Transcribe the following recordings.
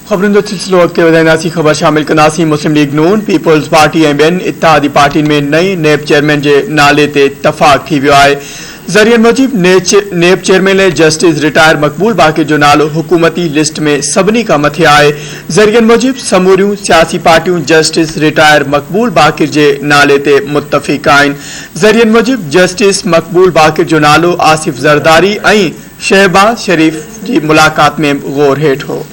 खबरों जो सिलसिलो वक्त के वदायनासी खबर शामिल कनासी मुस्लिम लीग नून पीपल्स पार्टी ऐं ॿियनि इत्तेहादी पार्टियुनि में नई नेब चेयरमैन जे नाले ते इतफ़ाक़ थी वियो आहे। ज़रियनि मूजिब नेब चेयरमैन लाइ जस्टिस रिटायर मक़बूल बाक़िर जो नालो हुकूमती लिस्ट में सभिनी खां मथे आहे। ज़रियनि मूजिब समूरियूं सियासी पार्टियूं जस्टिस रिटायर मक़बूल बाक़िर जे नाले ते मुतफ़िक़ आहिनि। ज़रियनि मूजिब जस्टिस मक़बूल बाक़िर जो नालो आसिफ ज़रदारी ऐं शहबाज शरीफ जी मुलाक़ात में गौर हेठि हो।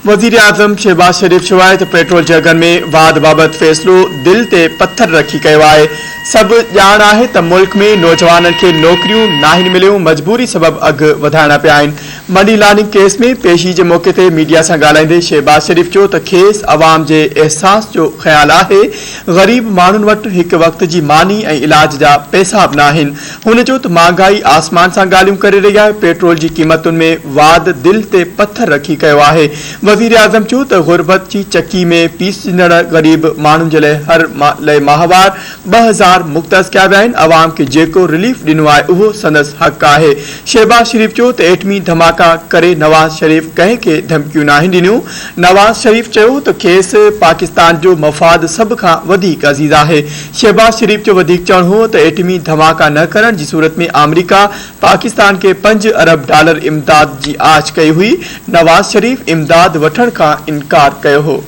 वज़ीर आज़म शहबाज शरीफ चवाए तो पेट्रोल जे अघनि में वाद बाबत फ़ैसिलो दिल ते पत्थर रखी कयो आहे। सभु ॼाण आहे त मुल्क में नौजवाननि खे नौकरियूं नाहिनि मिलियूं, मजबूरी सबब अघु वधाइणा पिया आहिनि। मनी लॉन्ड्रिंग केस में पेशी जे मौक़े ते मीडिया सां ॻाल्हाईंदे शहबाज शरीफ चयो त खेसि अवाम जे एहसास जो ख़्यालु आहे। ग़रीब माण्हुनि वटि हिकु वक़्त जी मानी ऐं इलाज जा पैसा बि न आहिनि। हुन चयो त महांगाई आसमान सां ॻाल्हियूं करे रही आहे। पेट्रोल जी क़ीमतुनि में वाद दिल ते पत्थर रखी कयो आहे। वज़ीर आज़म चयो त गुरबत जी चकी में पीसजंदड़ ग़रीब माण्हुनि जे लाइ हर माहवार 2000 मुख़्तस कया विया आहिनि। अवाम खे जेको रिलीफ ॾिनो आहे उहो संदसि हक़ आहे। शहबाज शरीफ चयो त एटमी धमाका करे नवाज़ शरीफ कंहिंखे धमकियूं नाहिनि ॾिनियूं। नवाज़ शरीफ चयो त खेसि पाकिस्तान जो मफ़ाद सभ खां वधीक अज़ीज़ आहे। शहबाज शरीफ जो वधीक चवणु हो त एटमी धमाका न करण जी सूरत में अमरीका पाकिस्तान के $5 अरब इमदाद जी आछ कई हुई। नवाज़ शरीफ इमदाद वठण का इनकार कयो हो।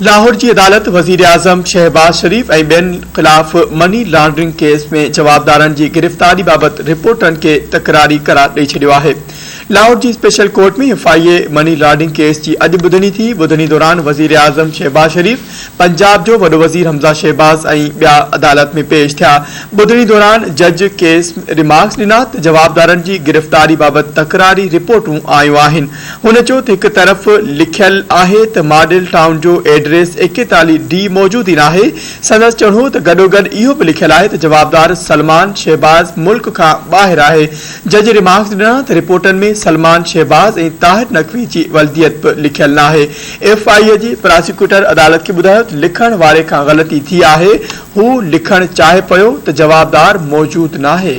लाहौर की अदालत वज़ीर आज़म शहबाज शरीफ ऐं ॿियनि ख़िलाफ़ मनी लॉन्ड्रिंग केस में जवाबदारनि जी गिरफ़्तारी बाबत रिपोर्टनि खे तकरारी करार ॾेई छॾियो आहे। लाहौर जी स्पेशल कोर्ट में FIA मनी लॉन्ड्रिंग केस की अॼु ॿुधणी थी। ॿुधणी दौरान वज़ीर आज़म शहबाज शरीफ, पंजाब जो वॾो वज़ीर हमज़ा शहबाज ऐं ॿिया अदालत में पेश थिया। ॿुधणी दौरान जज केस रिमार्क्स ॾिना त जवाबदारनि जी गिरफ़्तारी बाबत तकरारी रिपोर्टूं आयूं आहिनि। हुन चयो त हिकु तरफ़ लिखियल आहे त मॉडल टाउन जो एड्रेस 41D मौजूद न आहे। संदसि चवणो हो त गॾोगॾु इहो बि लिखियल आहे त जवाबदार सलमान शहबाज मुल्क खां ॿाहिरि आहे। जज रिमार्क्स ॾिना त रिपोर्टनि में सलमान शहबाज ऐं ताहिर नक़वी जी वल्दियत बि लिखियल न आहे। FIA जी प्रोसिक्यूटर अदालत खे ॿुधायो त लिखण वारे खां ग़लती थी आहे। हू लिखणु चाहे पियो त जवाबदार मौजूद न आहे।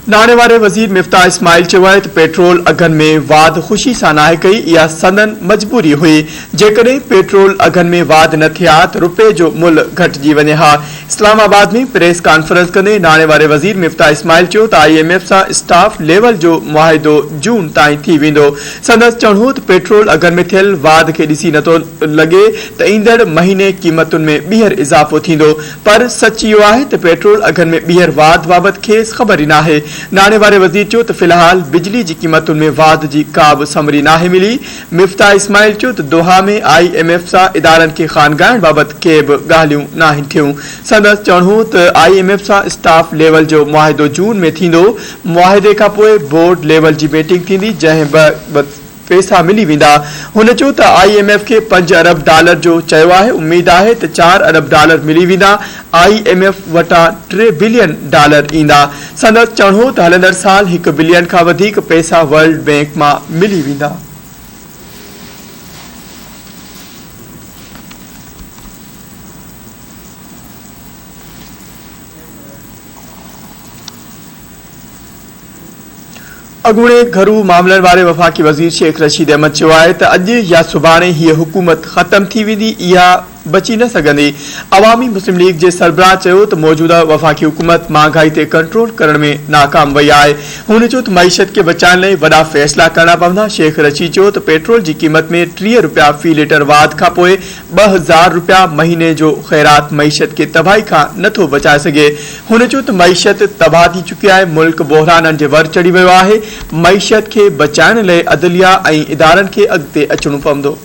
नाणे वारे वज़ीर मिफ्ताह इस्माइल चयो आहे त पेट्रोल अघनि में वाद ख़ुशी सां नाहे कई, इहा संदन मजबूरी हुई। जेकॾहिं पेट्रोल अघनि में वाद न थिया त रुपए जो मुल्ह घटिजी वञे हा। इस्लामाबाद में प्रेस कॉन्फ्रेंस कंदे नाणे वारे वज़ीर मिफ्ताह इस्माइल चयो त IMF सां स्टाफ लेवल जो मुआहिदो जून ताईं थी वेंदो। संदसि चवणो हो त पेट्रोल अघनि में थियल वाद खे ॾिसी नथो लॻे त ईंदड़ महीने क़ीमतुनि में ॿीहर इज़ाफ़ो थींदो, पर सच इहो आहे त पेट्रोल अघनि में ॿीहर वाद बाबति खेसि ख़बर ई नाहे। नाणे वारे वज़ीर चयो त फ़िलहाल बिजली जी क़ीमतुनि में वाद जी का बि समरी नाहे मिली। मिफ्ताह इस्माइल चयो त दोहा में IMF सां इदारनि खे ख़ानगाइण बाबति के बि ॻाल्हियूं नाहिनि थियूं। संदसि चवणो हो त IMF सां स्टाफ लेवल जो मुआहिदो जून में थींदो। मुआहिदे खां पोइ बोर्ड लेवल जी मीटिंग थींदी जंहिं पैसा मिली वेंदा। हुन चयो त IMF खे $5 अरब जो चयो आहे। उम्मीद आहे त $4 अरब मिली वेंदा। IMF वटां $3 बिलियन ईंदा। संदसि चवणो हो त हलंदड़ साल $1 बिलियन खां वधीक पैसा वर्ल्ड बैंक मां मिली वेंदा। अॻूणे घरू मामलनि वारे वफ़ाक़ी वज़ीर शेख रशीद अहमद चयो आहे त अॼु या सुभाणे हीअ हुकूमत ख़तम थी वेंदी, इहा बची न सघंदी। अवामी मुस्लिम लीग जे सरबराह चयो त मौजूदा वफ़ाक़ी हुकूमत महांगाई ते कंट्रोल करण में नाकाम वई आहे। हुन चयो त मईशत खे बचाइण लाइ वॾा फ़ैसिला करणा पवंदा। शेख रशीद चयो त पेट्रोल जी क़ीमत में ₹30 फ़ी लीटर वाद खां पोइ ₹2000 महीने जो ख़ैरात मईशत खे तबाही खां नथो बचाए सघे। हुन चयो त मईशत तबाह थी चुकी आहे। मुल्क बहिराननि जे वर चढ़ी वियो आहे। मईशत खे बचाइण लाइ अदलिया ऐं इदारनि खे अॻिते अचणो पवंदो।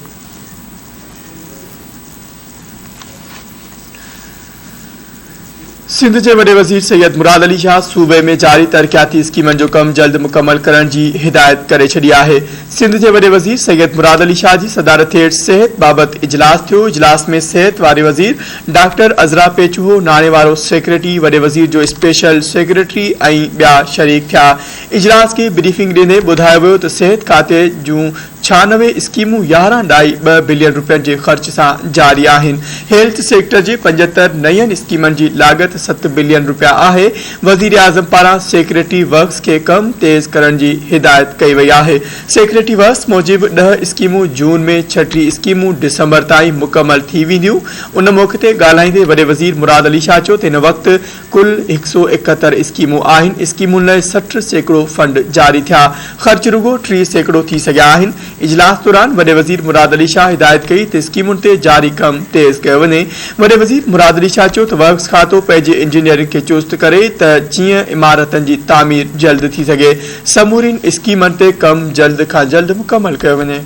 सिंध के वडे वज़ीर सैयद मुराद अली शाह सूबे में जारी तरक्याती स्कीमन जो कम जल्द मुकम्मल करण की हिदायत करे छड़ी है। सिंध के वडे वज़ीर सैयद मुराद अली शाह की सदारत हेठ सेहत बाबत इजलास थियो। इजलास में सेहत वारे वज़ीर डॉक्टर अज़रा पेचूहो, नाणे वारो सेक्रेटरी, वडे वज़ीर जो स्पेशल सेक्रेटरी ऐं ॿिया शरीक थिया। इजलास की ब्रीफिंग ॾींदे ॿुधायो वियो त सेहत खाते जूं 96 स्कीमूं 11.2 बिलियन रुपयनि के खर्च से जारी आहिनि। हेल्थ सेक्टर के 75 नयन स्कीमन की लागत 7 बिलियन रुपया है। वज़ीर आज़म पारा सेक्रेटरी वर्क्स के कम तेज करण की हिदायत कई वही है। सेक्रेटरी वर्क्स मूजिब 10 स्कीमूं जून में, 6 स्कीमूं दिसंबर ताईं मुकम्मल थी वेंदियूं। उन मौके ते ॻाल्हाईंदे वडे वज़ीर मुराद अली शाह चयो त हिन वक्त कुल 171 स्कीमूं आहिनि। स्कीमुनि लाइ 60% फंड जारी थिया। खर्च रुगो 3% थी सघिया आहिनि। इजलास दौरान वडे वज़ीर मुराद अली शाह हिदायत कई त स्कीमुनि ते जारी कम तेज कयो वञे। वडे वज़ीर मुराद अली शाह चयो त वर्क्स खातो पंहिंजे इंजीनियरिंग के चुस्त करे त जीअं इमारतनि जी तामीर जल्द थी सघे। समूरीन स्कीमनि ते कम जल्द खां जल्द मुकम्मल कयो वञे।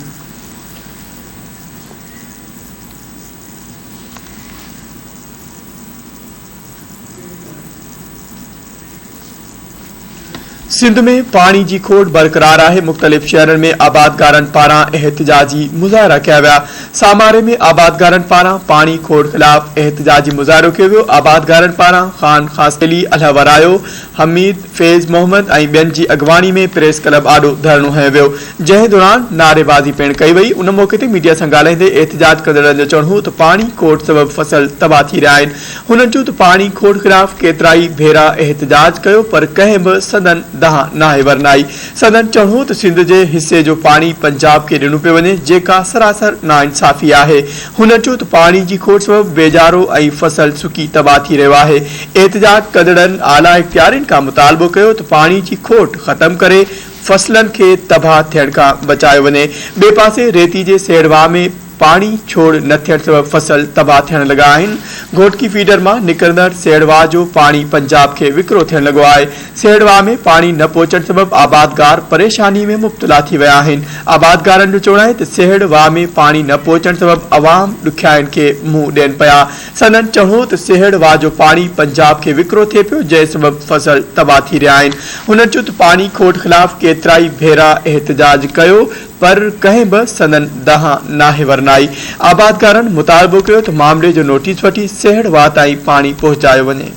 सिंध में पानी की खोट बरकरार है। मुख्तलिफ शहरन में आबादगारन पारा एहतजाजी मुजाहरा किया गया। सामारे में आबादगारन पारा पानी खोट खिलाफ एहतजाजी मुजाहरो किया गयो। आबादगारन पारा खान खासली, अलहवरायो, हमीद, फैज़ मोहम्मद ऐं ॿियनि जी अगवानी में प्रेस क्लब आडो धरणो हयो वियो, जंहिं दौरान नारेबाज़ी पिण कई वई। उन मौके ते मीडिया सां ॻाल्हाईंदे एहतजाज कंदड़नि जो चवणो हो त पानी खोट सबब फसल तबाह थी रहिया आहिनि। हुननि चयो त पानी खोट खिलाफ केतिराई भेरा एहतजाज कयो पर कंहिं बि सदन दहा नाहे वरनाई। सदन चवणो त सिंध जे हिस्से जो पानी पंजाब के ॾिनो पियो वञे, जेका सरासर नाइंसाफ़ी आहे। हुन चयो त पानी जी खोट सबब बेजारो ऐं फसल सुकी तबाह थी रहियो आहे। एहतजाज कंदड़नि आला इख्तियारिन का मुतालबो कियो त पानी की खोट खत्म करे फसलन के तबाह थियण का बचायो वञे। बे पासे रेती जे सेड़वा में पानी छोड़ न थियण सबब फसल तबाह थियण लगा आहिनि। घोटकी फीडर मां निकरंदड़ सेड़वा जो पानी पंजाब के विकिरो थियण लॻो आहे। सेड़वा में पानी न पहुचण सबब आबादगार परेशानी में मुब्तला थी विया आहिनि। आबादगारनि जो चवणु आहे त सेड़वा में पानी न पहुचण सबब अवाम ॾुखियाईनि के मुंहुं ॾियनि पिया। सदन चयो त सेड़वा जो पानी पंजाब के विकिरो थिए पियो, जंहिं सबब फसल तबाह थी रहिया आहिनि। हुननि चयो त पानी खोट खिलाफ केतिराई भेरा एहतजाज कयो पर कंहिं बि सदन दहा नाहे वरनाई। आबादगारनि मुतालबो कयो त मामले जो नोटिस वठी सेड़वा ताईं पानी पहुचायो वञे।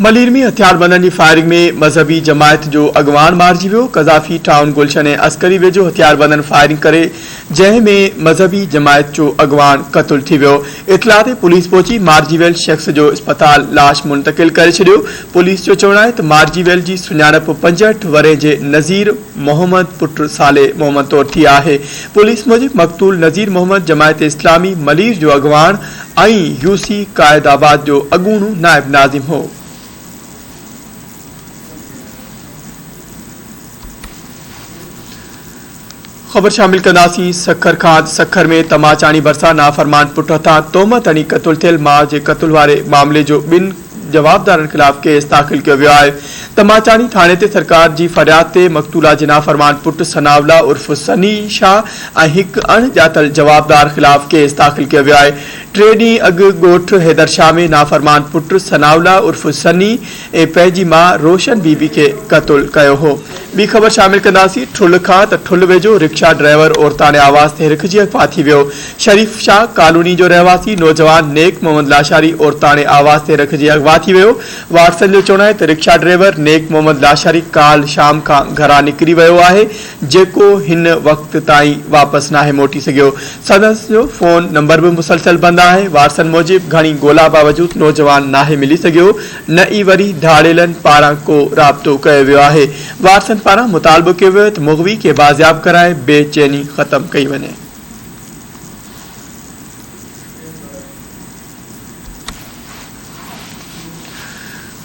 मलीर में हथियारबंदनि जी फायरिंग में मजहबी जमायत जो अगवान मारिजी वियो। कज़ाफी टाउन गुलशन ऐं अस्करी वेझो हथियारबंदनि फायरिंग करे, जंहिं में मजहबी जमायत जो अगवान क़त्ल थी वियो। इतला ते पुलिस पहुची मारिजी वियल शख्स जो अस्पताल लाश मुंतकिल करे छॾियो। पुलिस जो चवणु आहे त मारिजी वियल जी सुञाणप 65 वरे जे नज़ीर मोहम्मद पुट साले मोहम्मद तौर थी आहे। पुलिस मूजिब मक़तूल नज़ीर मोहम्मद जमायत इस्लामी मलीर जो अगवान ऐं यूसी कायदाबाद जो अगूणो नायब नाज़िम हो। खबर शामिल कंदासीं सखर खां। सखर में तमाचाणी भरिसां नाफरमान पुट हथां तोहमत हणी क़त्ल थियल माउ जे क़त्ल वारे मामले जो 2 जवाबदारनि खिलाफ केस दाख़िल कियो वियो आहे। तमाचाणी थाणे ते सरकार जी फरियाद ते मक़तूला जे नाफरमान पुट सनावला उर्फ सनी शाह ऐं हिकु अणॼातल जवाबदार खिलाफ केस दाख़िल कियो वियो आहे। 3 ॾींहं अॻु ॻोठ हैदर शाह में नाफरमान पुट सनावला उर्फ सनी ऐं पंहिंजी माउ रोशन बीबी के क़त्ल कयो हो। ॿी ख़बर शामिल कंदासीं ठुल खां त ठुल वेझो रिक्शा ड्राइवर औरताने आवाज़ ते रिखिजी अगवा थी वियो। शरीफ शाह कॉलोनी जो रहवासी नौजवान नेक मोहम्मद लाशारी औरताने आवाज़ ते रिखिजी अगवा थी वियो। वारसनि जो चवणु आहे त रिक्शा ड्राइवर नेक मोहम्मद लाशारी काल शाम खां घरां निकिरी वियो आहे, जेको हिन वक़्त ताईं वापसि नाहे मोटी सघियो। संदसि जो फ़ोन नंबर भी मुसलसल बंदि आहे। वारसनि मूजिब घणी ॻोल्हा बावजूद नौजवान नाहे मिली सघियो, न ई वरी धाड़ेलनि पारां को राब्तो कयो वियो आहे। वारसनि पारां मुतालबो कयो वियो त मुग़वी के बाज़ियाब कराए बेचैनी ख़त्म कई वञे।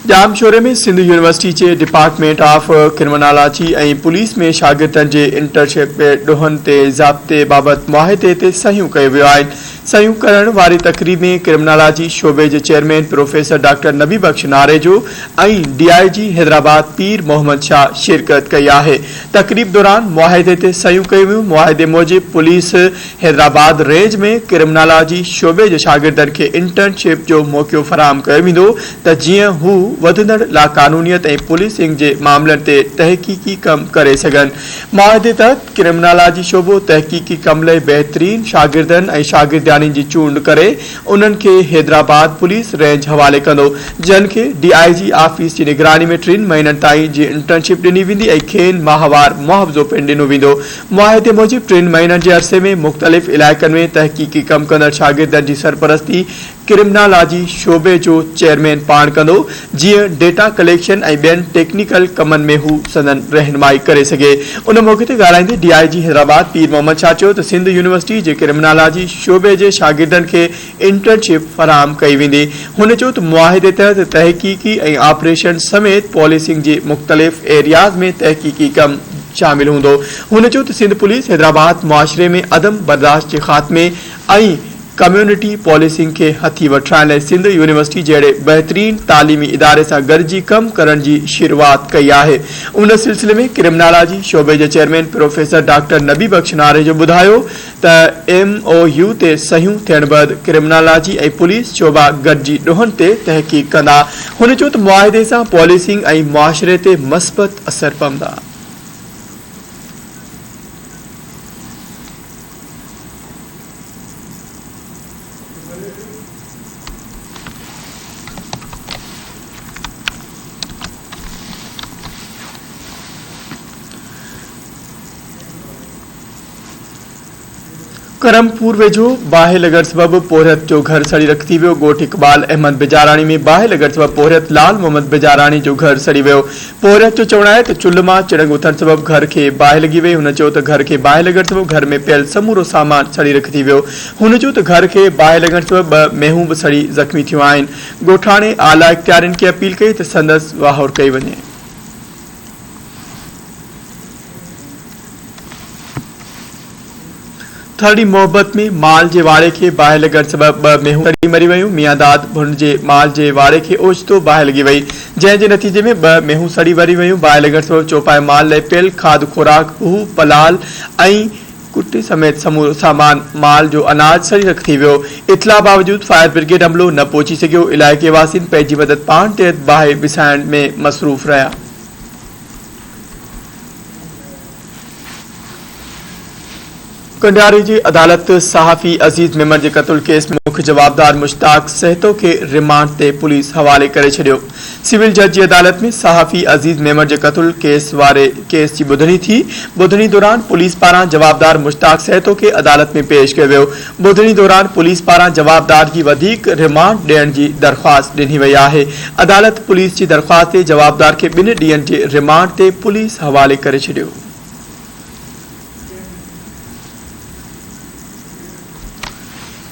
जाम शोरे में सिंध यूनिवर्सिटी के डिपार्टमेंट ऑफ क्रिमिनोलॉजी ऐं पुलिस में शागिर्दनि जे इंटर्नशिप ॾोहनि ते ज़ाब्ते बाबति मुआहिदे ते सहियूं कयो वियो आहे। सयूं करण वारी तकरीब में क्रिमिनोलॉजी शोबे जे चेयरमैन प्रोफेसर डॉक्टर नबी बख्श नारेजो ऐं DIG हैदराबाद पीर मोहम्मद शाह शिरकत कई है। तकरीब दौरान मुआहिदे ते सयूं कयूं वियूं। मुआहिदे मूजिब पुलिस हैदराबाद रेंज में क्रिमिनोलॉजी शोबे जे शागिर्दनि खे इंटर्नशिप जो मौक़ो फराहम कयो वेंदो त जीअं हू वधंदड़ लाक़ानूनियत ऐं पुलिसिंग जे मामलनि ते तहक़ीक़ी कम करे सघनि। मुआहिदे तहत क्रिमिनोलॉजी शोबो तहक़ीक़ी कम लाइ बहितरीन शागिर्दनि ऐं शागिर्दियानी जी चूंड करे उन्हनि खे हैदराबाद पुलिस रेंज हवाले कंदो, जन खे DIG ऑफिस जी निगरानी में 3 महीननि ताईं जी इंटर्नशिप ॾिनी वेंदी ऐं खेनि माहवार मुआवज़ो पिणु ॾिनो वेंदो। मुआहिदे मूजिब 3 महीननि जे अरसे में मुख़्तलिफ़ इलाइक़नि में तहक़ीक़ी कम कंदड़ शागिर्दनि जी सरपरस्ती क्रिमिनोलॉजी शोबे जो चेयरमैन पाण कंदो, जीअं डेटा कलेक्शन ऐं ॿियनि टेक्निकल कमनि में हू संदन रहनुमाई करे सघे। उन मौक़े ते ॻाल्हाईंदे DIG हैदराबाद पीर मोहम्मद शाह चयो त सिंध यूनिवर्सिटी जे क्रिमिनोलॉजी शोबे जे शागिर्दनि खे इंटर्नशिप फराहम कई वेंदी। हुन चयो त मुआहिदे तहत तहक़ीक़ी ऐं ऑपरेशन समेत पॉलिसिंग जे मुख़्तलिफ़ एरियाज़ में तहक़ीक़ी कम शामिल हूंदो। हुन चयो त सिंध पुलिस हैदराबाद मुआशरे में अदम बर्दाश्त जे ख़ात्मे ऐं कम्युनिटी पॉलिसिंग के हथी वठाइण लाइ सिंध यूनिवर्सिटी जहिड़े बहितरीन तालीमी इदारे सां गॾिजी कम करण जी शुरूआत कई आहे। उन सिलसिले में क्रिमिनोलॉजी शोबे जे चेयरमैन प्रोफेसर डॉक्टर नबी बख्श नारेजो ॿुधायो त MOU ते सहियूं थियण बैदि क्रिमिनोलॉजी ऐं पुलिस शोबा गॾिजी ॾोहनि ते तहक़ीक़ कंदा। हुन चयो त मुआहिदे सां पॉलिसिंग ऐं मुआशरे ते मस्बत असर पवंदा। करमपुर वेझो बाहि लॻण सबबि पोहरियत जो घर सड़ी रखी वियो। ॻोठ इक़बाल अहमद बिजाराणी में बाहि लॻण सबबि पोहरियत लाल मोहम्मद बिजाराणी जो घर सड़ी वियो। पोहरियत जो चवणु आहे त चुल्ह मां चिड़ंग उथण सबबि घर खे बाहि लॻी वई। हुन चयो त घर खे बाहि लॻण सबबि घर में पियल समूरो सामान सड़ी रखी वियो। हुन चयो त घर खे बाहि लॻण सबबि 2 मेहूं बि सड़ी ज़ख़्मी थियूं आहिनि। ॻोठाणे आला इख़्तियारियुनि खे अपील कई त संदसि वाहौर कई वञे। थड़ी मोहब्बत में माल जे वाड़े के बाहि लॻण सबबि 2 मेहूं सड़ी मरी वयूं। मियांदाद भुन जे माल जे वाड़े के ओचितो बाहि लॻी वई, जंहिं जे नतीजे में 2 मेहूं सड़ी मरी वयूं। बाहि लॻण सबबि चौपाए माल लाइ पियल खाद खुराक भू पलाल ऐं कुटे समेत समूरो सामान माल जो अनाज सड़ी रखी वियो। इतला बावजूद फायर ब्रिगेड अमलो न पहुची सघियो। इलाइक़े वासियुनि पंहिंजी मदद पाण ते बाहि विसाइण में मसरूफ़ रहिया। कंडियारी जी अदालत सहाफ़ी अज़ीज़ मेमन के कत्ल केस में मुख्य जवाबदार मुश्ताक सहतो के रिमांड ते पुलिस हवाले करे छड़ियो। सिविल जज की अदालत में सहाफ़ी अज़ीज़ मेमन के कत्ल केस वारे केस की ॿुधणी थी। ॿुधणी दौरान पुलिस पारां जवाबदार मुश्ताक सहतो के अदालत में पेश कयो वियो। ॿुधणी दौरान पुलिस पारां जवाबदार की वधीक रिमांड ॾियण जी दरख़्वास्त ॾिनी वई आहे। अदालत पुलिस की दरख़्वास्त ते जवाबदार के 2 ॾींहनि जे रिमांड ते पुलिस हवाले करे छड़ियो।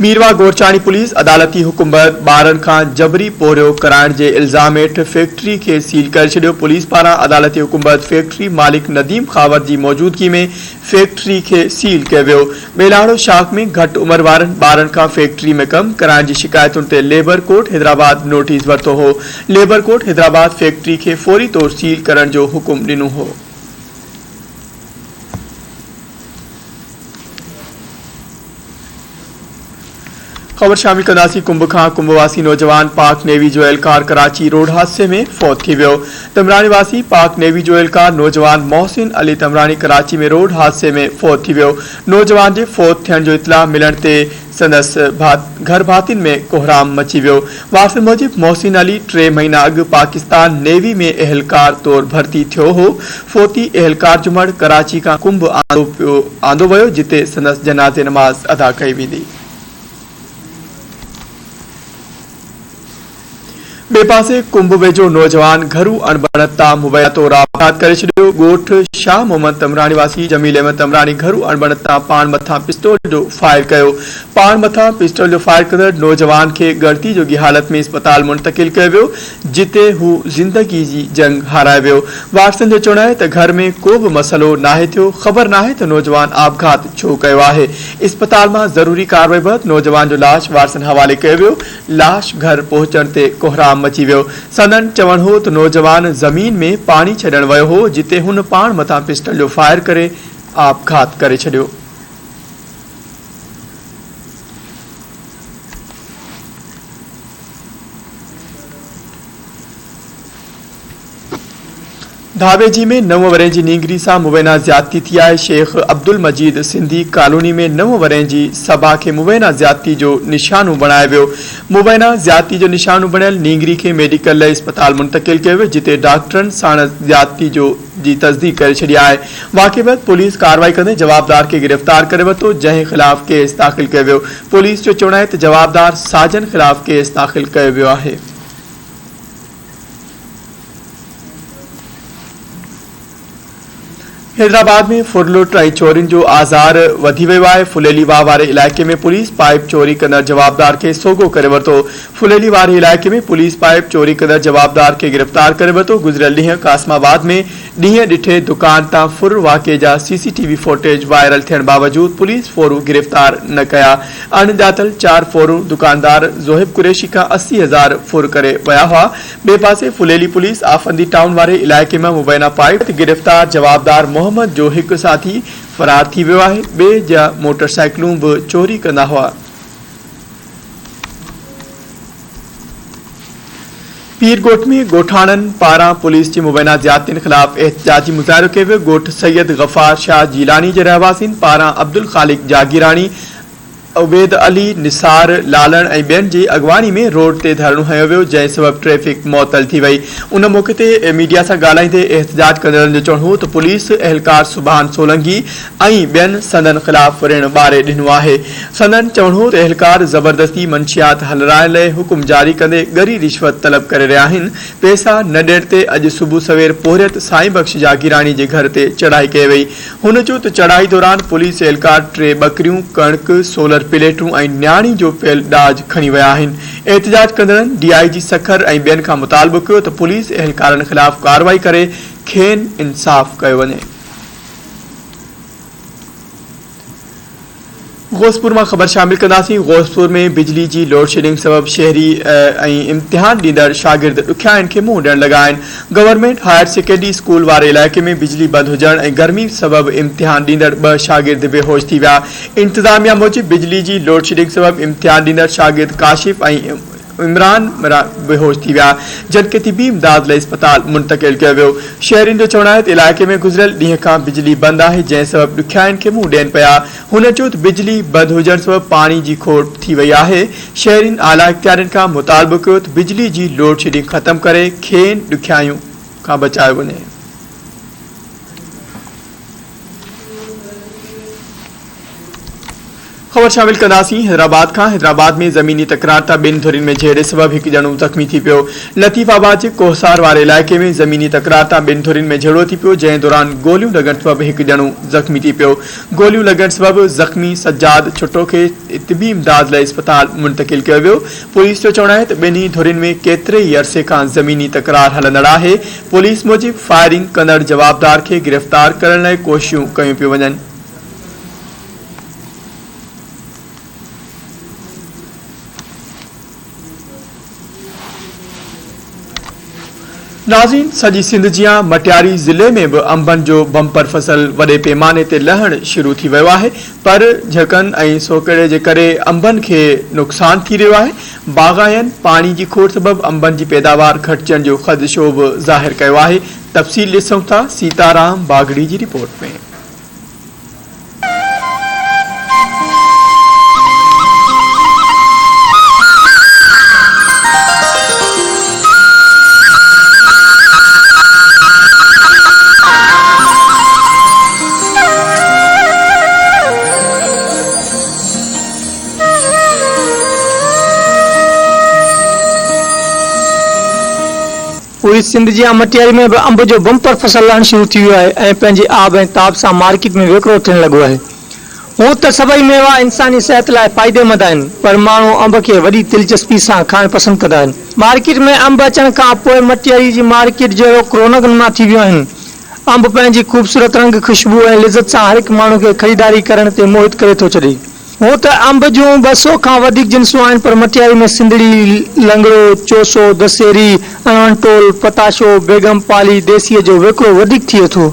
मीरवा गोरचाणी पुलिस अदालती हुकुम बैदि ॿारनि खां जबरी पोरियो कराइण जे इल्ज़ाम हेठि फैक्ट्री के सील करे छॾियो। पुलिस पारां अदालती हुकुम बैदि फैक्ट्री मालिक नदीम खावर की मौजूदगी में फैक्ट्री के सील कयो वियो। बेलाड़ो शाख में घटि उमिरि वारनि ॿारनि खां फैक्ट्री में कम कराइण जी शिकायतुनि ते लेबर कोर्ट हैदराबाद नोटिस वरितो हो। लेबर कोर्ट हैदराबाद फैक्ट्री के फौरी तौर सील करण जो हुकुम ॾिनो हो। खबर शामिल कंदासीं कुंभ खां। कुंभवासी नौजवान पाक नेवी जो एहलकार कराची रोड हादसे में फौत थी वियो। तमरानी वासी पाक नेवी जो एहलकार नौजवान मोहसिन अली तमरानी कराची में रोड हादसे में फौत थी वियो। नौजवान के फौत थियण जो इतला मिलण ते संदसि घर भातिन में कोहराम मची वियो। वारसन मूजिब मोहसिन अली 3 महीना अॻु पाकिस्तान नेवी में एहलकार तौर भर्ती थियो हो। फौती एहलकार जुमड़ कराची का कुंभ आंदो वियो, जिते संदसि जनाज़े नमाज़ अदा कई वेंदी। बेपासे कुंभ वेझो नौजवान घरू अणबणता मुबैया तौर आपघात करे छॾियो। ॻोठ शाह मोहम्मद तमरानी वासी जमील अहमद तमरानी घरू अणबणता पाण मथां पिस्तौल जो फायर कयो। पाण मथां पिस्तौल जो फायर कंदड़ नौजवान खे गणती जोगी हालत में अस्पताल मुंतकिल कयो वियो, जिते हू ज़िंदगी जी जंग हाराए वियो। वारसनि जो चवणु आहे त घर में को बि मसइलो नाहे थियो। ख़बर नाहे त नौजवान आपघात छो कयो आहे। अस्पताल मां ज़रूरी कार्रवाई बैदि नौजवान जो लाश वारसनि हवाले कयो वियो। लाश घर पहुचण ते कोहराम मची वियो। संदन चवणु हो त नौजवान ज़मीन में पाणी छॾण वियो हो, जिते हुन पाण मथां पिस्टल जो फायर करे आपघात करे छॾियो। धावेजी में 9 वरें जी नींगरी सां मुबैना ज्यादती थी आहे। शेख अब्दुल मजीद सिंधी कॉलोनी में 9 वरें जी सभा खे मुबैना ज्यादती जो निशानो बणायो वियो। मुबैना ज्यादती जो निशानो बणियल नींगरी खे मेडिकल लाइ अस्पताल मुंतकिल कयो वियो, जिते डॉक्टरनि साण ज्यादती जी तस्दीक करे छॾी आहे। वाक़े बैदि पुलिस कार्रवाई कंदे जवाबदार खे गिरफ़्तार करे वरितो, जंहिं ख़िलाफ़ केस दाख़िल कयो वियो। पुलिस जो चवणु आहे त जवाबदार साजन ख़िलाफ़ केस दाख़िल कयो वियो आहे। हैदराबाद में फुरलुट ऐं चोरियुनि जो आज़ार वधी वियो आहे। फुलेली वाह वारे इलाइक़े में पुलिस पाइप चोरी कंदड़ जवाबदार खे सोगो करे वरितो। फुलेली वारे इलाइक़े में पुलिस पाइप चोरी कंदड़ जवाबदार खे गिरफ़्तार करे वरितो। गुज़िरियल ॾींहुं कासमाबाद में ॾींहुं ॾिठे दुकान तां फुर वाक़े जा CCTV फुटेज वायरल थियण बावजूद पुलिस फोरू गिरफ़्तार न कया। अणॼातल 4 फोरू दुकानदार ज़ोहिब कुरैशी खां 80,000 फुर करे विया हुआ। ॿिए पासे फुलेली पुलिस आफंदी टाउन वारे इलाइक़े में मुबैना पाइप गिरफ़्तार जवाबदार मोहम्मद जो हिकु साथी फरार थी वियो आहे। ॿिए जा मोटरसाइकिलूं बि चोरी कंदा हुआ। पीरगोट में गोठाणनि पारां पुलिस जी मुबैना ज्यादतियुनि ख़िलाफ़ एहतजाजी मुज़ाहिरो कयो वियो। ॻोठ सैयद गफ़ार शाह जीलानी जे रहवासियुनि पारां अब्दुल ख़ालिक जागीरानी, उबैद अली, निसार लालण ऐं ॿियनि जी अॻवानी में रोड ते धरणो हंयो वियो, जंहिं सबबि ट्रैफ़िक मुअतल थी वई। उन मौक़े ते मीडिया सां ॻाल्हाईंदे एहतजाज कंदड़नि जो चवणु हो त पुलिस अहलकार सुभान सोलंकी ऐं ॿियनि संदनि ख़िलाफ़ ऋण ॿारे ॾिनो आहे। संदनि चवणु हो त अहलकार ज़बरदस्ती मंशियात हलराइण लाइ हुकुम जारी कंदे ॻरी रिश्वत तलब करे रहिया आहिनि। पैसा न ॾियण ते अॼु सुबुह सवेर पोरियत साईं बख़्श जागीरानी जे घर ते चढ़ाई कई वई। हुन चयो त चढ़ाई दौरान पुलिस अहलकार 3 ॿकरियूं, कणिक, सोलर प्लेटूं ऐं न्याणी जो पियल ॾाज खणी विया आहिनि। एहतजाज कंदड़नि DIG सखर ऐं ॿियनि खां मुतालबो कयो त पुलिस अहलकारनि ख़िलाफ़ कार्रवाई करे खेनि इंसाफ़ कयो वञे। गौसपुर में खबर शामिल कंदासीं। गौसपुर में बिजली की लोड शेडिंग सबब शहरी इम्तिहान ॾींदड़ शागिर्द ॾुखियाईनि खे मुंहुं ॾियण लॻा आहिनि। गवर्नमेंट हायर सेकेंडरी स्कूल वारे इलाइक़े में बिजली बंद हुजण ऐं गर्मी सबब इम्तिहान ॾींदड़ 2 शागिर्द बेहोश थी विया। इंतज़ामिया मूजिब बिजली की लोड शेडिंग सबब इम्तिहान ॾींदड़ शागिर्द काशिफ ऐं इमरान बेहोश थी विया, जबकि तिबी इमदाद लाइ अस्पताल मुंतकिल किया वियो। शहरियुनि जो चवणु आहे त इलाइक़े में गुज़िरियल ॾींहं खां बिजली बंद आहे, जंहिं सबब ॾुखियाईनि खे मुंहुं ॾियनि पिया। हुन चयो त बिजली बंद हुजण सबब पाणी जी खोट थी वई आहे। शहरियुनि आला इख्तियारनि खां मुतालबो कयो त बिजली जी लोड शेडिंग ख़त्म करे खेनि ॾुखियाइयूं खां बचायो वञे। खबर शामिल कंदासीं हैदराबाद खां। हैदराबाद में ज़मीनी तकरार तां 2 धुरियुनि में झेड़े सबब हिकु ॼणो ज़ख़्मी थी पियो। लतीफ़ाबाद जे कोहसार वारे इलाइक़े में ज़मीनी तकरार तां 2 धुरियुनि में झेड़ो थी पियो, जंहिं दौरान गोलियूं लॻण सबब हिकु ॼणो ज़ख़्मी थी पियो। गोलियूं लॻण सबब ज़ख़्मी सज्जाद छुट्टो खे तिबी इमदाद लाइ अस्पताल मुंतकिल कयो वियो। पुलिस जो चवणु आहे त ॿिन्ही धुरियुनि में केतिरे ई अरसे खां ज़मीनी तकरार हलंदड़ आहे। पुलिस मूजिब फायरिंग कंदड़ जवाबदार खे गिरफ़्तार करण लाइ कोशिशूं कयूं पियूं वञनि। नाज़रीन, सॼी सिंध जियां मटियारी ज़िले में भी अंबनि जो बम्पर फसल वॾे पैमाने ते लहण शुरू थी वियो आहे, पर झकनि ऐं सोकड़े जे करे अंबनि खे नुक़सान थी रहियो आहे। बाग़ायनि पाणी जी खोट सबब अंबनि जी पैदावार घटिजण जो ख़दशो भी ज़ाहिर कयो आहे। तफ़सील ॾिसूं था सीताराम बागड़ी जी रिपोर्ट में। पूरी सिंध जी मटियारी में भी अंब जो बम्पर फसल लहण शुरू थी वियो आहे ऐं पंहिंजे आब ऐं ताब सां मार्केट में विकिरो थियण लॻो आहे। हूं त सभई मेवा इंसानी सेहत लाइ फ़ाइदेमंद आहिनि, पर माण्हू अंब खे वॾी दिलचस्पी सां खाइण पसंदि कंदा आहिनि। मार्केट में अंब अचण खां पोइ मटियारी जी मार्केट जहिड़ो रौनक नुमा थी वियो आहिनि। अंब पंहिंजी ख़ूबसूरत रंग, खुशबू ऐं लिज़त सां हर हिकु माण्हू खे ख़रीदारी करण ते मोहित करे थो छॾे। हूं त अंब जूं 200 खां वधीक जिन्सूं आहिनि, पर मटियारी में सिंधड़ी, लंगड़ो, चोसो, दशहरी, अणवंटोल, पताशो, बेगम पाली, देसीअ जो विकिरो वधीक थिए थो।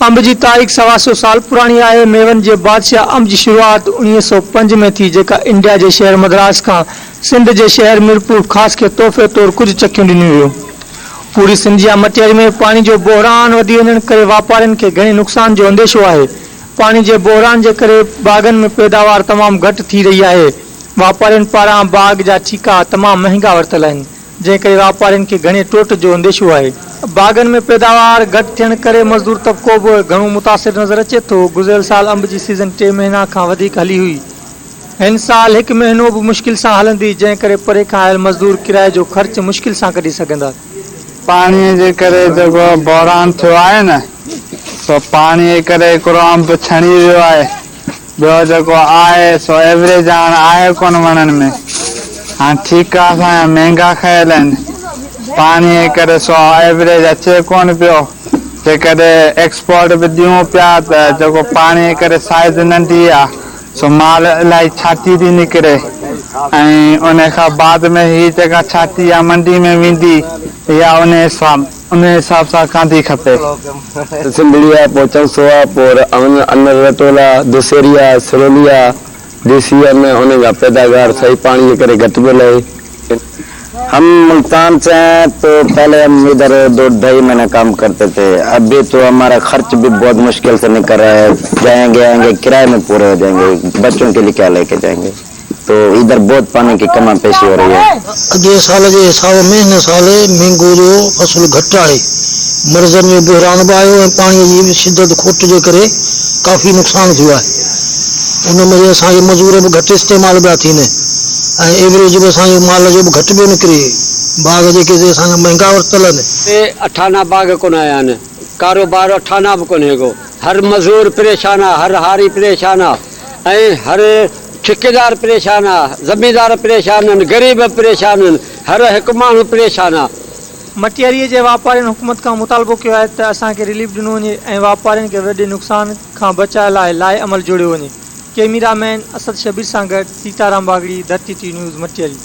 अंब जी तारीख़ 125 साल पुराणी आहे। मेवनि जे बादशाह अंब जी शुरूआति 1905 में थी, जेका इंडिया जे शहर मद्रास खां सिंध जे शहर मीरपुर ख़ासि खे तोहफ़े तौरु कुझु चकियूं ॾिनियूं वियूं। पूरी सिंध जी मटियारी में पाणी जो बहिरान वधी वञण करे वापारियुनि खे घणे नुक़सान जो अंदेशो आहे। पाणी जे बहिरान जे करे बाग़नि में पैदावार तमामु घटि थी रही आहे। वापारियुनि पारां बाग़ जा ठीका तमामु महांगा वरितल आहिनि, जंहिं करे वापारियुनि खे घणे टोट जो अंदेशो आहे। बाग़नि में पैदावार घटि थियण करे मज़दूर तबिको बि घणो मुतासिर नज़र अचे थो। गुज़िरियल साल अंब जी सीज़न 3 महीना खां वधीक हली हुई। हिन साल 1 महीनो बि मुश्किल सां हलंदी, जंहिं करे परे खां आयल मज़दूर किराए जो ख़र्च मुश्किल सां कढी सघंदा। पानी जे करे जेको बहिरान थियो आहे न, सो पाणी जे करे हिकिड़ो अंब छणी वियो आहे। ॿियो जेको आहे सो एवरेज हाणे आहे कोन वणनि में। हाणे ठीकु आहे, असांजा महांगा खयल आहिनि। पाणी जे करे सो एवरेज अचे कोन पियो। जेकॾहिं एक्सपोर्ट बि ॾियूं पिया त जेको पाणी जे करे साइज़ नंढी आहे, सो माल इलाही छाती थी निकिरे ऐं उन खां बाद में ही जेका छाती आहे मंडी में वेंदी या उन हिसाब सां कांधी खपे। सिंधड़ी आहे, पोइ चौसो आहे, पोइ अनरटोला, दुसेरिया, सिरोलिया, देसी में उनका पैदावार सही पानी के करे घट मिले। हम मुल्तान से हैं तो पहले हम इधर 2-2.5 महीने काम करते थे। अभी तो हमारा खर्च भी बहुत मुश्किल से निकल रहा है। जाएंगे आएंगे किराए में पूरे हो जाएंगे, बच्चों के लिए क्या लेके जाएंगे, तो इधर बहुत पानी की कमी पेशी हो रही है। अॻे साल जे हिसाब में हिन साल महांगो जो फसल घटि आहे। मर्ज़नि में बहिरान बि आयो ऐं पाणीअ जी शिदत खोट जे करे काफ़ी नुक़सानु थियो आहे। उन में असांजे मज़दूर बि घटि इस्तेमालु पिया थियनि ऐं एवरेज बि असांजे माल जो बि घटि पियो निकिरे। बाग़ जेके असांजा महांगा वरितल आहिनि। अठाना बाग़ कोन आया आहिनि, कारोबार अठाना बि कोन्हे को। हर मज़दूर परेशान आहे, हर हारी परेशान आहे ऐं हर ठेकेदार परेशान आहे, ज़मींदार परेशान आहिनि, ग़रीब परेशान आहिनि, हर हिकु माण्हू परेशान आहे। मटियारीअ जे वापारियुनि हुकूमत खां मुतालबो कयो आहे त असांखे रिलीफ ॾिनो वञे ऐं वापारियुनि खे वॾे नुक़सान खां बचाइण लाइ अमल जोड़ियो वञे। कैमरामैन असद शबीर सां गॾु सीताराम बागड़ी, धरती टी न्यूज़, मटियारी।